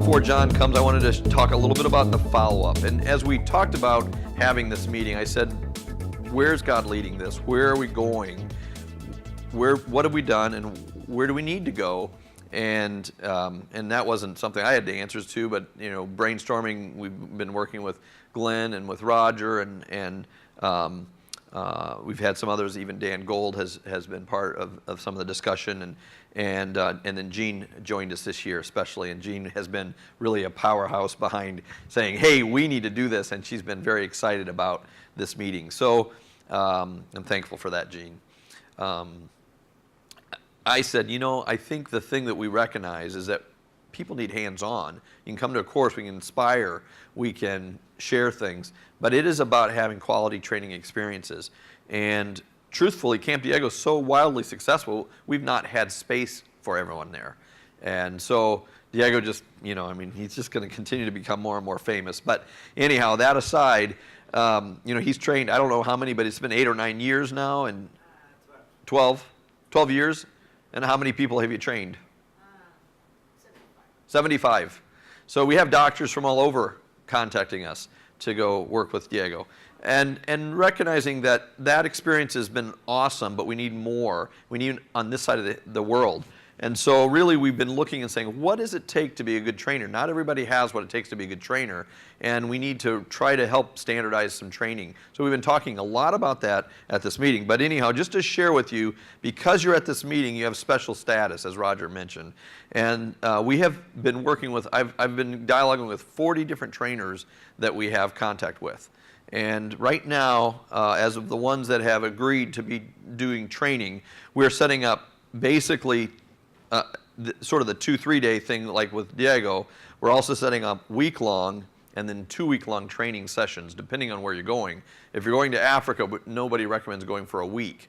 before John comes, I wanted to talk a little bit about the follow-up. And as we talked about having this meeting, I said, where's God leading this? Where are we going? What have we done, and where do we need to go? And that wasn't something I had the answers to, but brainstorming. We've been working with Glenn and with Roger, and we've had some others. Even Dan Gold has been part of some of the discussion, and then Jean joined us this year especially, and Jean has been really a powerhouse behind saying, hey, we need to do this, and she's been very excited about this meeting. So I'm thankful for that, Jean. I said, I think the thing that we recognize is that people need hands-on. You can come to a course, we can inspire, we can share things, but it is about having quality training experiences. And truthfully, Camp Diego is so wildly successful, we've not had space for everyone there. And so Diego just, he's just going to continue to become more and more famous. But anyhow, that aside, he's trained, I don't know how many, but it's been 8 or 9 years now, and 12 years. And how many people have you trained? 75. So we have doctors from all over contacting us to go work with Diego. And recognizing that experience has been awesome, but we need more. We need on this side of the world. And so really we've been looking and saying, what does it take to be a good trainer? Not everybody has what it takes to be a good trainer, and we need to try to help standardize some training. So we've been talking a lot about that at this meeting. But anyhow, just to share with you, because you're at this meeting, you have special status, as Roger mentioned. And we have been working with, I've been dialoguing with 40 different trainers that we have contact with. And right now, as of the ones that have agreed to be doing training, we're setting up basically sort of the 2-3 day thing like with Diego. We're also setting up week-long and then 2-week-long training sessions, depending on where you're going. If you're going to Africa, nobody recommends going for a week.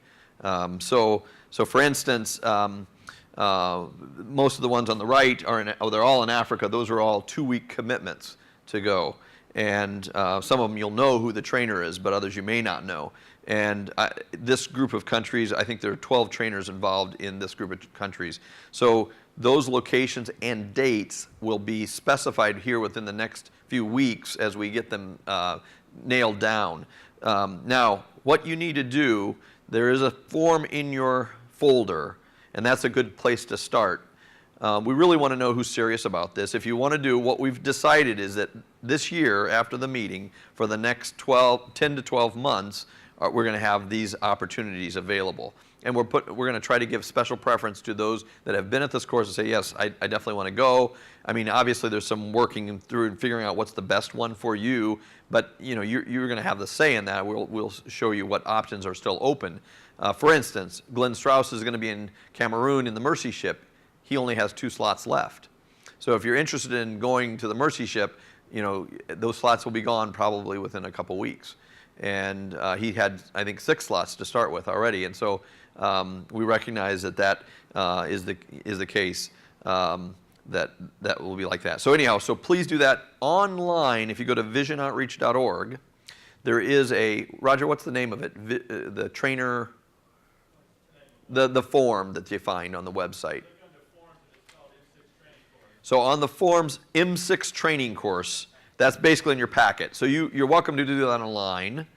So for instance, most of the ones on the right they're all in Africa. Those are all 2-week commitments to go. And some of them you'll know who the trainer is, but others you may not know. And this group of countries, I think there are 12 trainers involved in this group of countries. So those locations and dates will be specified here within the next few weeks as we get them nailed down. Now, what you need to do, there is a form in your folder, and that's a good place to start. We really want to know who's serious about this. If you want to do, what we've decided is that this year, after the meeting, for the next 10 to 12 months, we're going to have these opportunities available. And we're going to try to give special preference to those that have been at this course and say, yes, I definitely want to go. I mean, obviously there's some working through and figuring out what's the best one for you, but you're going to have the say in that. We'll show you what options are still open. For instance, Glenn Strauss is going to be in Cameroon in the Mercy Ship. He only has 2 slots left. So if you're interested in going to the Mercy Ship, those slots will be gone probably within a couple weeks. And he had, I think, 6 slots to start with already. And so we recognize that is the case, that will be like that. So anyhow, so please do that online. If you go to visionoutreach.org, there is Roger, what's the name of it? The trainer, the form that you find on the website. So on the forms, MSICS training course, that's basically in your packet. So you're welcome to do that online.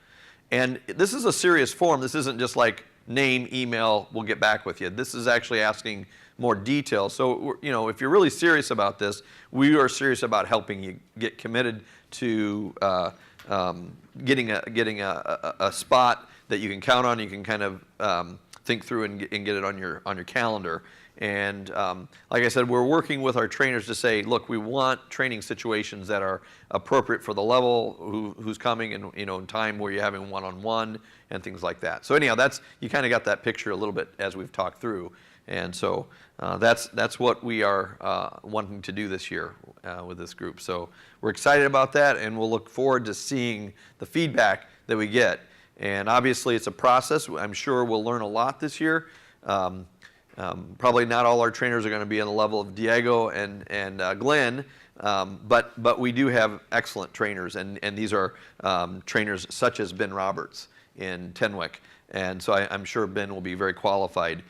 And this is a serious form. This isn't just like name, email, we'll get back with you. This is actually asking more detail. So if you're really serious about this, we are serious about helping you get committed to getting a spot that you can count on. You can kind of think through and get it on your calendar. And like I said, we're working with our trainers to say, look, we want training situations that are appropriate for the level, who's coming, and in time where you're having one-on-one and things like that. So anyhow, you kind of got that picture a little bit as we've talked through. And so that's what we are wanting to do this year with this group. So we're excited about that, and we'll look forward to seeing the feedback that we get. And obviously, it's a process. I'm sure we'll learn a lot this year. Probably not all our trainers are going to be on the level of Diego and Glenn, but we do have excellent trainers, and these are trainers such as Ben Roberts in Tenwick, and so I'm sure Ben will be very qualified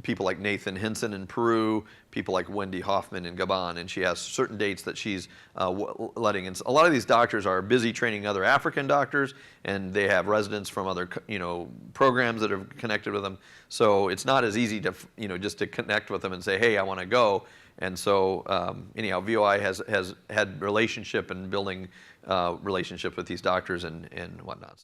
people like Nathan Hinson in Peru, people like Wendy Hoffman in Gabon, and she has certain dates that she's letting. And a lot of these doctors are busy training other African doctors, and they have residents from other programs that are connected with them. So it's not as easy to just to connect with them and say, hey, I want to go. And so anyhow, VOI has had relationship and building relationship with these doctors and whatnot.